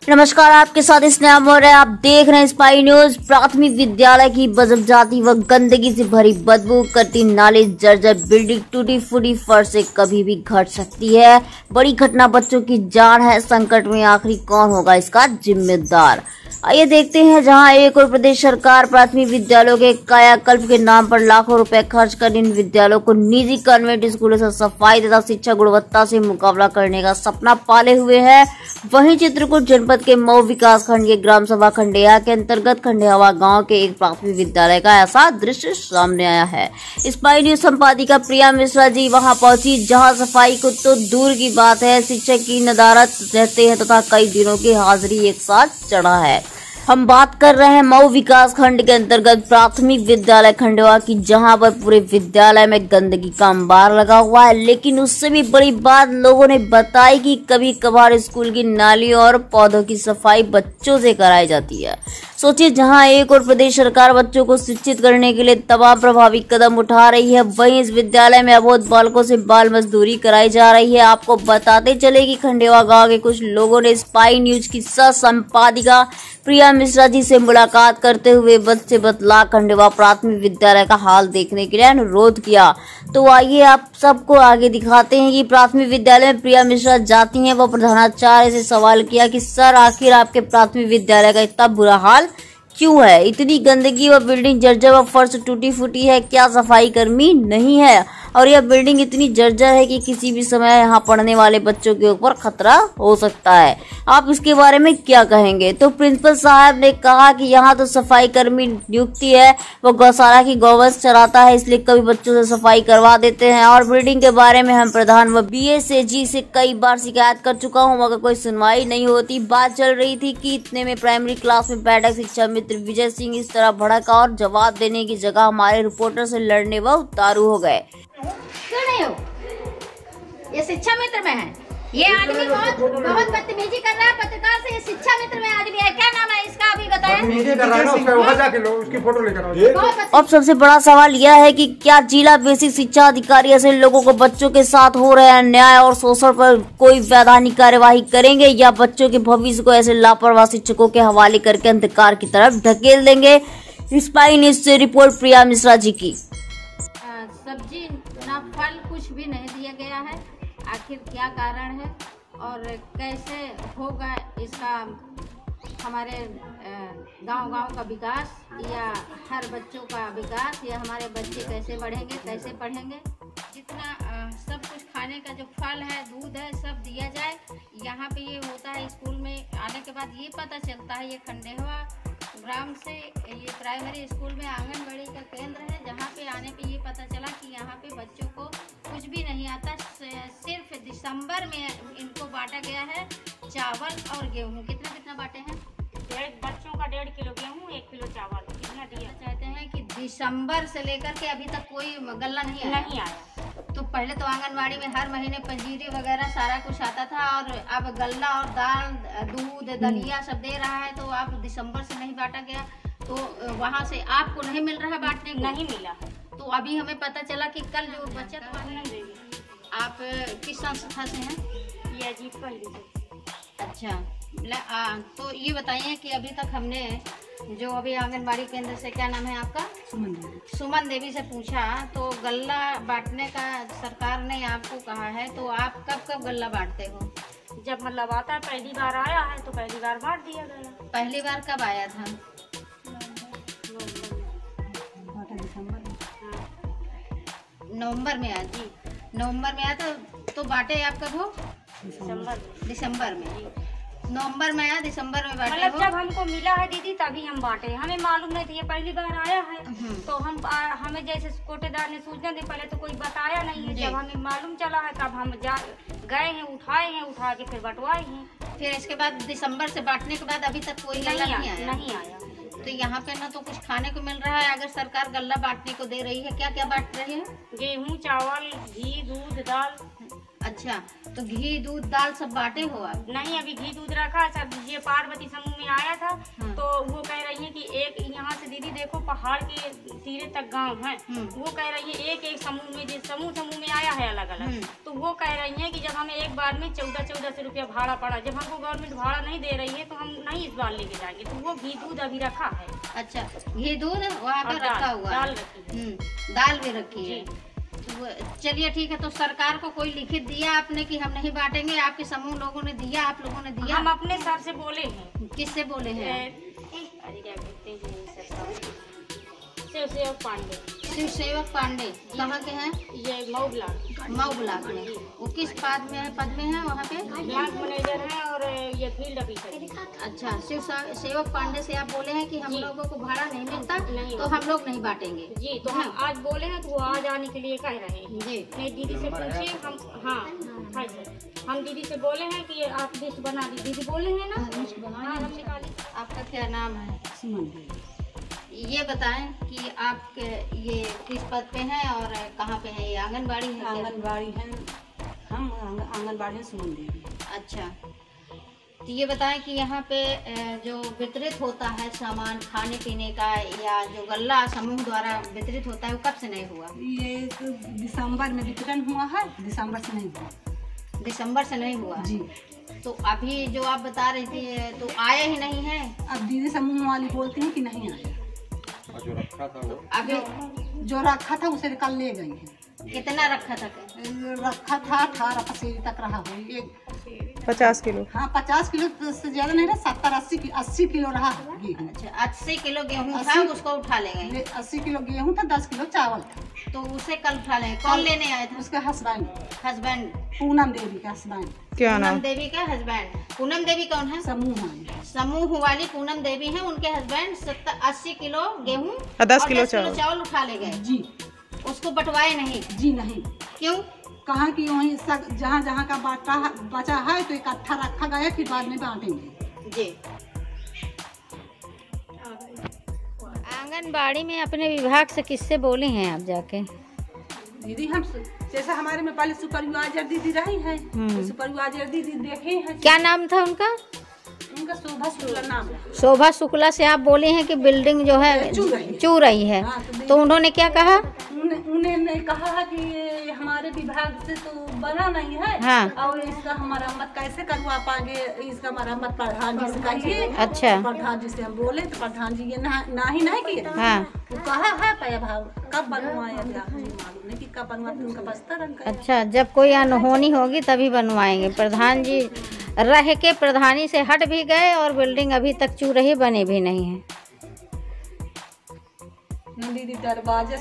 नमस्कार, आपके साथ स्नेहा मौर्य है। आप देख रहे हैं स्पाई न्यूज। प्राथमिक विद्यालय की बजब जाती व गंदगी से भरी बदबू करती नाली, जर्जर बिल्डिंग, टूटी फूटी फर्श से कभी भी घट सकती है। बड़ी घटना, बच्चों की जान है संकट में, आखिर कौन होगा इसका जिम्मेदार। आइए देखते हैं। जहां एक और प्रदेश सरकार प्राथमिक विद्यालयों के कायाकल्प के नाम पर लाखों रुपए खर्च कर इन विद्यालयों को निजी कॉन्वेंट स्कूलों से सफाई तथा शिक्षा गुणवत्ता से मुकाबला करने का सपना पाले हुए है, वहीं चित्रकूट जनपद के मऊ विकास खंड के ग्राम सभा खंडेया के अंतर्गत खंडेहवा गांव के एक प्राथमिक विद्यालय का ऐसा दृश्य सामने आया है। स्पाई न्यूज संपादिका प्रिया मिश्रा जी वहां पहुंची, जहां सफाई को तो दूर की बात है, शिक्षक की नदारत रहते हैं तथा कई दिनों की हाजिरी एक साथ चढ़ा है। हम बात कर रहे हैं मऊ विकास खंड के अंतर्गत प्राथमिक विद्यालय खंडेवा की, जहां पर पूरे विद्यालय में गंदगी का अंबार लगा हुआ है। लेकिन उससे भी बड़ी बात लोगों ने बताई कि कभी कभार स्कूल की नालियों और पौधों की सफाई बच्चों से कराई जाती है। सोचिए, जहां एक और प्रदेश सरकार बच्चों को शिक्षित करने के लिए तमाम प्रभावी कदम उठा रही है, वहीं इस विद्यालय में अबोध बालकों से बाल मजदूरी कराई जा रही है। आपको बताते चले कि खंडेवा गांव के कुछ लोगों ने स्पाई न्यूज की सह संपादिका प्रिया मिश्रा जी से मुलाकात करते हुए बद से बदला खंडेवा प्राथमिक विद्यालय का हाल देखने के लिए अनुरोध किया। तो आइए आप सबको आगे दिखाते हैं कि प्राथमिक विद्यालय में प्रिया मिश्रा जाती हैं। वह प्रधानाचार्य से सवाल किया कि सर, आखिर आपके प्राथमिक विद्यालय का इतना बुरा हाल क्यों है? इतनी गंदगी व बिल्डिंग जर्जर व फर्श टूटी फूटी है, क्या सफाई कर्मी नहीं है? और यह बिल्डिंग इतनी जर्जर है कि किसी भी समय यहाँ पढ़ने वाले बच्चों के ऊपर खतरा हो सकता है। आप इसके बारे में क्या कहेंगे? तो प्रिंसिपल साहब ने कहा कि यहाँ तो सफाई कर्मी नियुक्ति है, वो गौशाला की गौवंश चराता है, इसलिए कभी बच्चों से सफाई करवा देते हैं। और बिल्डिंग के बारे में हम प्रधान व BSAG से कई बार शिकायत कर चुका हूँ, मगर कोई सुनवाई नहीं होती। बात चल रही थी कि इतने में प्राइमरी क्लास में बैठक शिक्षा मित्र विजय सिंह इस तरह भड़का और जवाब देने की जगह हमारे रिपोर्टर से लड़ने व उतारू हो गए। क्यों नहीं हो? ये शिक्षा मित्र में है। ये आदमी बहुत बदतमीजी कर रहा है पत्रकार से। ये शिक्षा मित्र में आदमी है। क्या नाम है इसका? अभी बताएं। उसकी फोटो लेकर अब सबसे बड़ा सवाल यह है कि क्या जिला बेसिक शिक्षा अधिकारी ऐसे लोगों को बच्चों के साथ हो रहे अन्याय और शोषण पर कोई वैधानिक कार्यवाही करेंगे, या बच्चों के भविष्य को ऐसे लापरवाह शिक्षकों के हवाले करके अंधकार की तरफ ढकेल देंगे? स्पाई न्यूज से रिपोर्ट प्रिया मिश्रा जी की। सब्जी ना फल कुछ भी नहीं दिया गया है। आखिर क्या कारण है और कैसे होगा इसका हमारे गांव का विकास, या हर बच्चों का विकास, या हमारे बच्चे कैसे बढ़ेंगे, कैसे पढ़ेंगे? जितना सब कुछ खाने का जो फल है, दूध है, सब दिया जाए। यहाँ पे ये होता है, स्कूल में आने के बाद ये पता चलता है, ये खंडेहवा ग्राम से ये प्राइमरी स्कूल में आंगनबाड़ी का केंद्र है, जहाँ पे आने पे ये पता चला कि यहाँ पे बच्चों को कुछ भी नहीं आता। सिर्फ दिसंबर में इनको बांटा गया है चावल और गेहूँ। कितना बांटे हैं? बच्चों का 1.5 किलो गेहूँ, 1 किलो चावल। कितना दिया? चाहते हैं कि दिसंबर से लेकर के अभी तक कोई गल्ला नहीं आया। तो पहले तो आंगनबाड़ी में हर महीने पंजीरी वगैरह सारा कुछ आता था, और अब गल्ला और दाल, दूध, दलिया सब दे रहा है। तो आप दिसंबर से नहीं बांटा गया, तो वहाँ से आपको नहीं मिल रहा बांटने को? नहीं मिला। तो अभी हमें पता चला कि कल जो बचत वाली, आप किस संस्था से हैं? ये अजीब कर लीजिए। अच्छा, तो ये बताइए कि अभी तक हमने जो अभी आंगनबाड़ी केंद्र से, क्या नाम है आपका? सुमन देवी से पूछा, तो गल्ला बांटने का सरकार ने आपको कहा है, तो आप कब गल्ला बांटते हो? जब मतलब आता है, पहली बार आया है तो पहली बार बांट दिया गया। पहली बार कब आया था? नवंबर में आया जी। नवंबर में आया था, तो बांटे आप कब हो? दिसंबर में। नवंबर में आया, दिसंबर में बांटे मतलब जब हमको मिला है दीदी तभी हम बांटे। हमें मालूम नहीं था, ये पहली बार आया है। तो हमें जैसे कोटेदार ने सूचना दी, पहले तो कोई बताया नहीं है। जब हमें मालूम चला है तब हम गए हैं, उठा के फिर बंटवाए हैं। फिर इसके बाद दिसंबर से बांटने के बाद अभी तक कोई गल्ला नहीं आया। तो यहाँ पे ना तो कुछ खाने को मिल रहा है। अगर सरकार गल्ला बांटने को दे रही है, क्या क्या बांट रही है? गेहूँ, चावल, घी, दूध, दाल। अच्छा, तो घी दूध दाल सब बांटे हो आप? नहीं, अभी घी दूध रखा सब। ये पार्वती समूह में आया था तो वो कह रही है कि एक यहाँ से दीदी देखो पहाड़ के सिरे तक गांव है। वो कह रही है एक एक समूह में, जिस समूह में आया है अलग अलग, तो वो कह रही है कि जब हमें एक बार में 1400 रुपया भाड़ा पड़ा, जब हमको गवर्नमेंट भाड़ा नहीं दे रही है तो हम नहीं इस बार लेके जाएंगे। तो वो घी दूध अभी रखा है। अच्छा, घी दूध वहाँ पर रखा हुआ, दाल रखी है, दाल भी रखी है। चलिए ठीक है, तो सरकार को कोई लिखित दिया आपने कि हम नहीं बांटेंगे? आपके समूह लोगों ने दिया, आप लोगों ने दिया? हम अपने सर से बोले हैं। किससे बोले हैं? अरे क्या कहते हैं, शिव सेवक पांडे। शिव सेवक पांडे कहाँ के हैं? ये मऊ ब्लॉक में। वो किस पद में है वहाँ पे? ब्लॉक मैनेजर है और ये फील्ड ऑफिसर। अच्छा, शिव सेवक पांडे से आप बोले हैं कि हम लोगों को भाड़ा नहीं मिलता तो हम लोग नहीं बांटेंगे जी। तो हम आज बोले हैं तो वो आज आने के लिए कह रहे हैं जी। नहीं, दीदी से पूछिए हम। हाँ हम दीदी से बोले हैं कि आप लिस्ट बना दी। दीदी बोले हैं ना, हम निकाली। आपका क्या नाम है? ये बताएं कि आप ये किस पद पे हैं और कहाँ पे हैं? ये आंगनबाड़ी है? आंगनबाड़ी है, हम आंगनबाड़ी है सुमन देवी। अच्छा, तो ये बताएं कि यहाँ पे जो वितरित होता है सामान खाने पीने का या जो गल्ला समूह द्वारा वितरित होता है वो कब से नहीं हुआ? ये दिसंबर में वितरण हुआ है, दिसंबर से नहीं हुआ। दिसंबर से नहीं हुआ जी। तो अभी जो आप बता रही थी तो आए ही नहीं है? अब दीदी समूह वाली बोलती हैं कि नहीं आया। जो रखा था वो अभी जो रखा था उसे कल ले गई है। कितना रखा था? रखा था 18 पसेरी तक रहा हो। 50 किलो। हाँ, 50 किलो से ज्यादा नहीं रहा, 70-80 किलो रहा गेहूँ। अच्छा, 80 किलो गेहूँ था, उसको उठा ले गए। 80 किलो गेहूँ था, 10 किलो चावल था। तो उसे कल उठा ले। कौन लेने आए थे? उसके हस्बैंड पूनम देवी का हस्बैंड। क्या नाम? पूनम देवी का हस्बैंड। पूनम देवी कौन है? समूह वाली पूनम देवी है, उनके हस्बैंड 80 किलो गेहूँ और 10 किलो चावल उठा ले गए जी। उसको बंटवाए नहीं? जी नहीं। क्यों? कहा कि वहीं जहाँ जहाँ का बचा है तो इकट्ठा रखा गया, फिर बाद में बांटेंगे जी। आंगनबाड़ी में अपने विभाग से किससे बोले हैं आप जाके? दीदी हम जैसे हमारे में पहले सुपरवाइजर दीदी रही है, सुपरवाइजर दीदी देखे हैं। क्या नाम था उनका? उनका शोभा शुक्ला नाम है। शोभा शुक्ला से आप बोले हैं कि बिल्डिंग जो है चू रही है। हाँ, तो उन्होंने क्या कहा? उन्होंने कहा है कि ये हमारे विभाग से तो बना नहीं है। हाँ। और इसका मरम्मत कैसे करवा पाएंगे, इसका मरम्मत प्रधान जी से कहिए। अच्छा। प्रधान जी से हम बोले तो प्रधान जी ये नहीं किए। हाँ। वो कहा है पाया भाव कब बनवाया गया, मालूम नहीं कि कब बनवा, उनका बस्ता रंग का। अच्छा, जब कोई अनहोनी होगी तभी बनवाएंगे। प्रधान जी रह के प्रधानी से हट भी गए और बिल्डिंग अभी तक चू रही, बने भी नहीं है। दीदी दरवाजे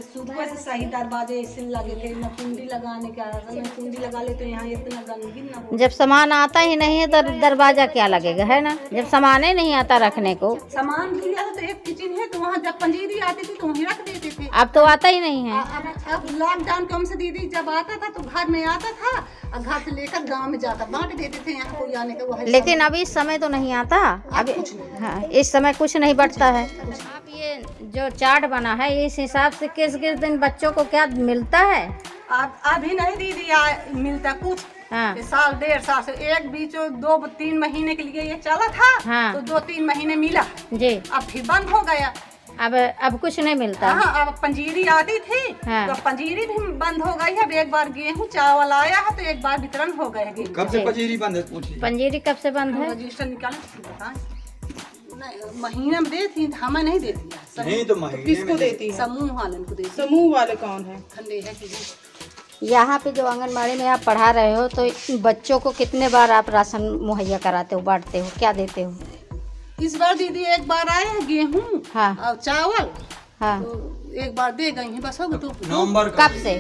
सुबह से सही दरवाजे ऐसे लगे थे, न कुंडी लगाने का, कुंडी लगा ले तो यहाँ इतना गंदगी न हो। जब सामान आता ही नहीं है तो दरवाजा क्या लगेगा, है ना? जब सामान ही नहीं आता रखने को। सामान भी आता तो एक किचन है तो वहाँ जब पंजीरी आती थी तो वहीं रख देते थे। अब तो आता ही नहीं है। अब लॉकडाउन कम से दीदी जब आता था तो घर में आता था और घर से लेकर गाँव में जाता बांट देते थे, यहाँ कोई आने का। लेकिन अभी इस समय तो नहीं आता। अभी हाँ, इस समय कुछ नहीं बढ़ता है। आप ये जो चार्ट बना है इस हिसाब से किस दिन बच्चों को क्या मिलता है? अभी नहीं दीदी मिलता कुछ। हाँ। साल 1.5 साल से एक बीच 2-3 महीने के लिए ये चला था। हाँ। तो 2-3 महीने मिला जी। अब फिर बंद हो गया। अब कुछ नहीं मिलता। हाँ, अब पंजीरी आती थी। हाँ। तो पंजीरी भी बंद हो गई है। अब एक बार गेहूँ चावल आया है तो एक बार वितरण हो गया गेहूँ। कब से पंजीरी बंद है? पूछिए पंजीरी कब से बंद है? रजिस्टर निकाले बताएं। महीने में देती, हमें नहीं देती। नहीं तो महीने किसको देती है? समूह वाले को देती। समूह वाले कौन है? ठंडे है कि यहाँ पे जो आंगनबाड़ी में आप पढ़ा रहे हो तो बच्चों को कितने बार आप राशन मुहैया कराते हो, बांटते हो, क्या देते हो? इस बार दीदी एक बार आए हैं गेहूँ। हाँ। और चावल। हाँ। तो एक बार दे गई है बस। होगा तो नवंबर कब से?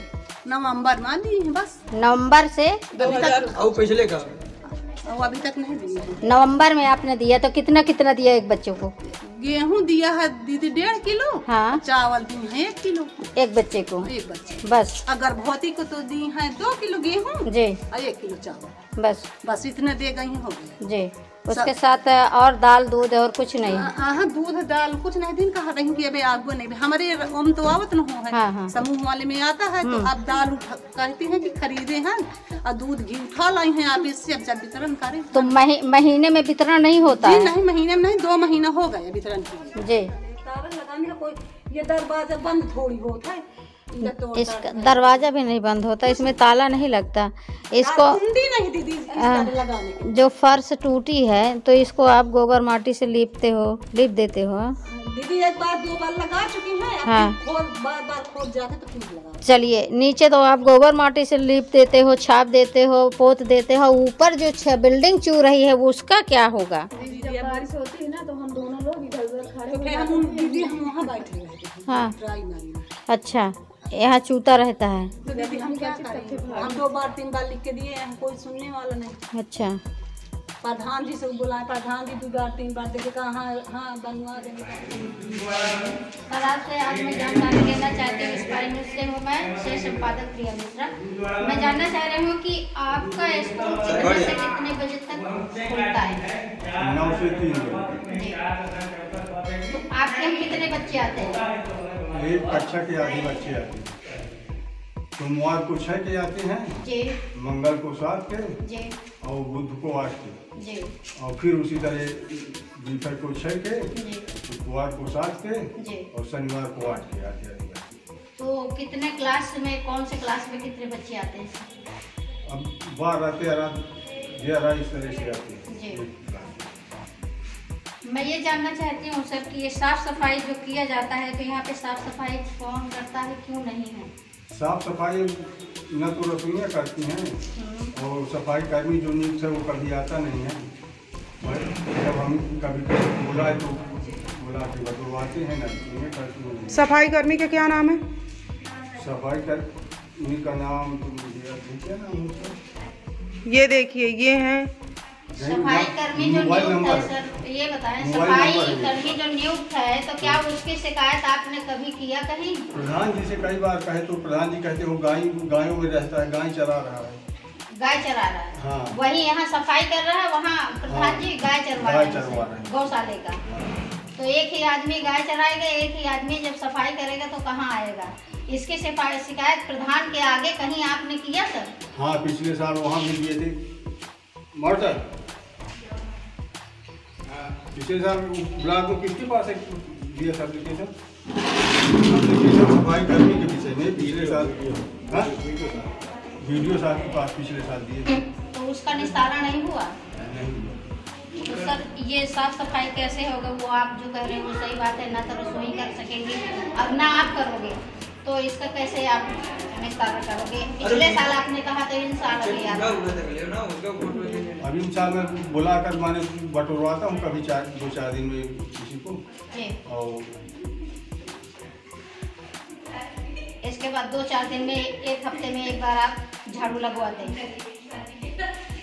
नवंबर मान दी है बस। नवंबर से? और पिछले का अभी तक नहीं दी है। नवंबर में आपने दिया तो कितना दिया एक बच्चों को? गेहूं दिया है दीदी 1.5 किलो। हाँ। चावल दी है 1 किलो एक बच्चे को। एक बच्चे बस। अगर भौती को तो दी है 2 किलो गेहूं जी और 1 किलो चावल। बस इतने दे गई हो गए जी। उसके साथ और दाल दूध और कुछ नहीं? हाँ दूध दाल कुछ नहीं दिन कहा रही कि अबे आगो नहीं हमारे ओम तो आवत न हो है। हाँ। समूह वाले में आता है तो आप दाल कहते हैं कि खरीदे हैं और दूध घी उठा लाई हैं आप इससे अब जब वितरण करें तो महीने में वितरण नहीं होता है? नहीं महीने में नहीं 2 महीना हो गए वितरण जी। ताला लगाने का कोई ये दरवाजा बंद थोड़ी होता है। इसका दरवाजा भी नहीं बंद होता, इसमें ताला नहीं लगता। इसको नहीं दीदी लगाने की। जो फर्श टूटी है तो इसको आप गोबर माटी से लीप देते हो? दीदी एक बार 2 बार लगा चुकी हैं। हाँ। बार खोद जाते तो फिर लगा। चलिए, नीचे तो आप गोबर माटी से लीप देते हो, छाप देते हो, पोत देते हो। ऊपर जो बिल्डिंग चू रही है वो उसका क्या होगा? जब बारिश होती है ना तो हम दोनों लोग इधर खड़े तो फिर हम वहाँ बैठे रहते हैं। हाँ। ड्राई मारी में। अच्छा, यहाँ चूता रहता है। तो दीदी हम क्या करें? हम 2 बार 3 बार लिख के दिए हैं, कोई सुनने वाला नहीं। अच्छा। प्रधान जी से बुलाए, प्रधान जी 2 बार 3 बार देखे कहा हाँ बनवा देंगे। सर आपसे आज मैं जानकारी लेना चाहती हूँ स्पाई न्यूज़ से हूँ मैं शेष संपादक प्रिया मिश्रा। मैं जानना चाह रही हूँ कि आपका स्कूल कितने से कितने बजे तक खुलता है? 9 से 3 बजे। जी। तो आपके यहाँ कितने बच्चे आते हैं? एक कक्षा के आधे बच्चे आते हैं। सोमवार को 6 के आते हैं जी। मंगल को 7 के जी। और बुध को 8 के जी। और फिर उसी तरह बीफर को 6 के, जी। शुक्रवार को 7 के जी। और शनिवार को 8 के आते हैं बच्चे। तो कितने क्लास में, कौन से क्लास में कितने बच्चे आते हैं? अब 12, 13, 11 इस तरह से आते हैं। जी। मैं ये जानना चाहती हूँ सर कि ये साफ सफाई जो किया जाता है तो यहाँ पे साफ सफाई कौन करता है, क्यों नहीं है? साफ सफाई न तो रसोइयाँ करती हैं और सफाई कर्मी जो नियुक्त है वो कभी आता नहीं है। जब हम कभी बुलाए तो बुला के बदलवाते हैं, न करती हैं। सफाई कर्मी का क्या नाम है? सफाई कर्मी का नाम तो मुझे क्या नाम है? ये देखिए, ये हैं सफाई कर्मी जो नियुक्त है सर, ये बताएं सफाई कर्मी जो नियुक्त है तो क्या उसकी शिकायत आपने कभी किया कहीं? प्रधान जी से कई बार कहे तो प्रधान जी कहते हो गायों में रहता है, गाय चरा रहा है। गाय चरा रहा है? हाँ। वही यहाँ सफाई कर रहा है, वहाँ प्रधान जी गाय चरवा रहे हैं गौशाले का। तो एक ही आदमी गाय चराएगा, एक ही आदमी जब सफाई करेगा तो कहाँ आएगा? इसकी शिकायत प्रधान के आगे कहीं आपने किया सर? हाँ, पिछले साल वहाँ भी दिए थे मॉडल। पिछले साल ब्लॉक में किसके पास दिया था एप्लीकेशन सफाई कर्मी के विषय में? पिछले साल वीडियो साहब के पास पिछले साल दिए थे। तो उसका निस्तारण नहीं हुआ? नहीं। तो सर ये साफ सफाई कैसे होगा? वो आप जो कह रहे हैं वो सही बात है, ना तो रसोई कर सकेंगे अब ना आप करोगे तो इसका कैसे आप निस्तारण करोगे? पिछले साल आपने कहा तो इन साल अभी इन साल में बुलाकर माने बटोरवाता हूँ कभी 2-4 दिन में किसी को। और इसके बाद 2-4 दिन में, 1 हफ्ते में एक बार आप झाड़ू लगवाते हैं?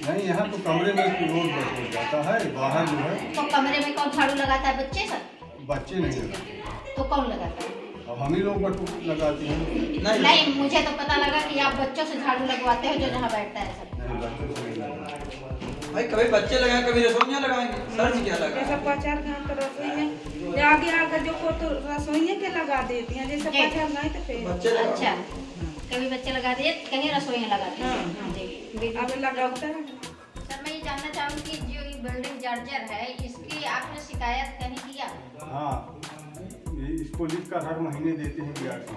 नहीं, यहाँ तो कमरे में रोज हो जाता है, बाहर जो है। तो कमरे में कौन झाड़ू लगाता है? बच्चे सर? बच्चे नहीं लगाते। तो कौन लगाता है? अब हम ही लोग लगाते हैं। नहीं, मुझे तो पता लगा कि आप बच्चों से झाड़ू लगवाते हो जो जहाँ बैठता है सर। नहीं, बच्चों से नहीं। भाई कभी बच्चे लगाए, कभी रसोइयाँ लगाएंगे, सर जी क्या लगाए? जैसे 50 तो रसोइयाँ आगे आगे जो को तो रसोइयाँ के लगा देती हैं, जैसे 50 नहीं तो फिर बच्चे अच्छा, कभी बच्चे लगा दिए, कहीं रसोइयाँ लगाते हैं। अब लगाता है। सर मैं ये जानना चाहूँगी कि जो ये बिल्डिंग जर्जर है इसकी आपने शिकायत कहीं किया? हाँ, इसको लिख कर हर महीने देते हैं BRC।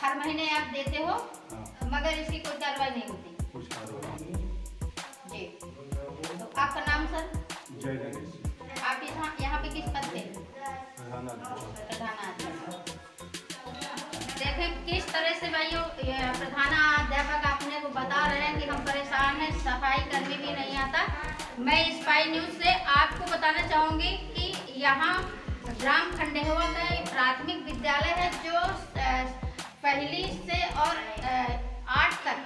हर महीने आप देते हो? हाँ। मगर इसकी कोई कार्रवाई नहीं होती? कुछ कार्रवाई नहीं। जी। तो आपका नाम सर? जय नरेश। आप यहाँ पे किस पद पे? प्रधानाध्यापक। देखें किस तरह से भाइयों प्रधानाध्यापक आपने को बता रहे हैं कि हम परेशान हैं, सफाई कर्मी भी नहीं आता। मैं स्पाई न्यूज़ से आपको बताना चाहूँगी कि यहाँ ग्राम खंडेहवा का प्राथमिक विद्यालय है जो पहली से और 8 तक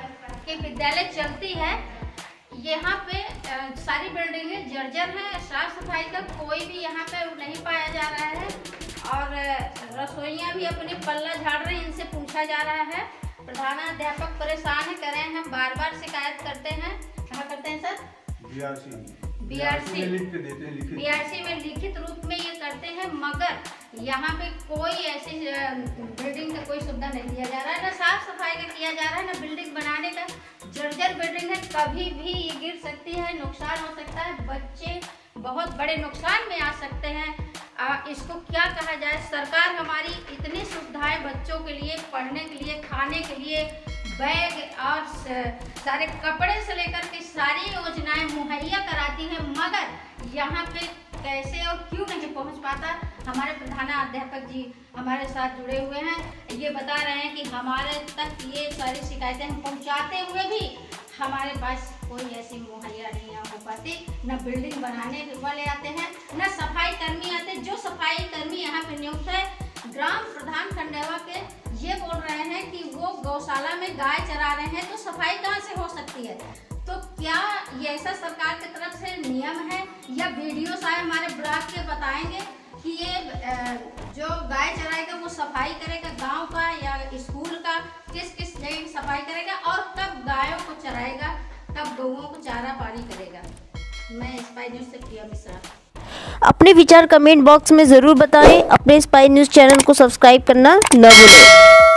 के विद्यालय चलती है। यहाँ पे सारी बिल्डिंगें जर्जर हैं, साफ सफाई का कोई भी यहाँ पे नहीं पाया जा रहा है और रसोइयाँ भी अपने पल्ला झाड़ रही हैं, इनसे पूछा जा रहा है। प्रधानाध्यापक परेशान है, कह रहे हैं हम बार बार शिकायत करते हैं। कहाँ करते हैं सर? बीआरसी में लिखित रूप में ये करते हैं, मगर यहाँ पे कोई ऐसी बिल्डिंग का कोई सुविधा नहीं दिया जा रहा है, ना साफ सफाई का किया जा रहा है, ना बिल्डिंग बनाने का। जर्जर बिल्डिंग है, कभी भी ये गिर सकती है, नुकसान हो सकता है, बच्चे बहुत बड़े नुकसान में आ सकते हैं। इसको क्या कहा जाए, सरकार हमारी इतनी सुविधाएं बच्चों के लिए, पढ़ने के लिए, खाने के लिए, बैग और सारे कपड़े से लेकर के सारी योजनाएं मुहैया कराती है, मगर यहाँ पे कैसे और क्यों नहीं पहुँच पाता। हमारे प्रधानाध्यापक जी हमारे साथ जुड़े हुए हैं, ये बता रहे हैं कि हमारे तक ये सारी शिकायतें हम पहुँचाते हुए भी हमारे पास कोई ऐसी मुहैया नहीं हो पाती, न बिल्डिंग बनाने वाले आते हैं, न सफाई कर्मी आते। जो सफाई कर्मी यहाँ पे नियुक्त है ग्राम प्रधान खंडेवा के, ये बोल रहे हैं कि वो गौशाला में गाय चरा रहे हैं, तो सफाई कहाँ से हो सकती है? तो क्या ये ऐसा सरकार की तरफ से नियम है, या वीडियो साहब हमारे ब्लॉक के बताएंगे कि ये जो गाय चराएगा वो सफाई करेगा गांव का या स्कूल का, किस किस जगह सफाई करेगा और कब गायों को चराएगा, कब गौओं को चारा पानी करेगा। मैं स्पाई न्यूज़ से प्रिया मिश्रा। अपने विचार कमेंट बॉक्स में ज़रूर बताएं। अपने स्पाई न्यूज़ चैनल को सब्सक्राइब करना न भूलें।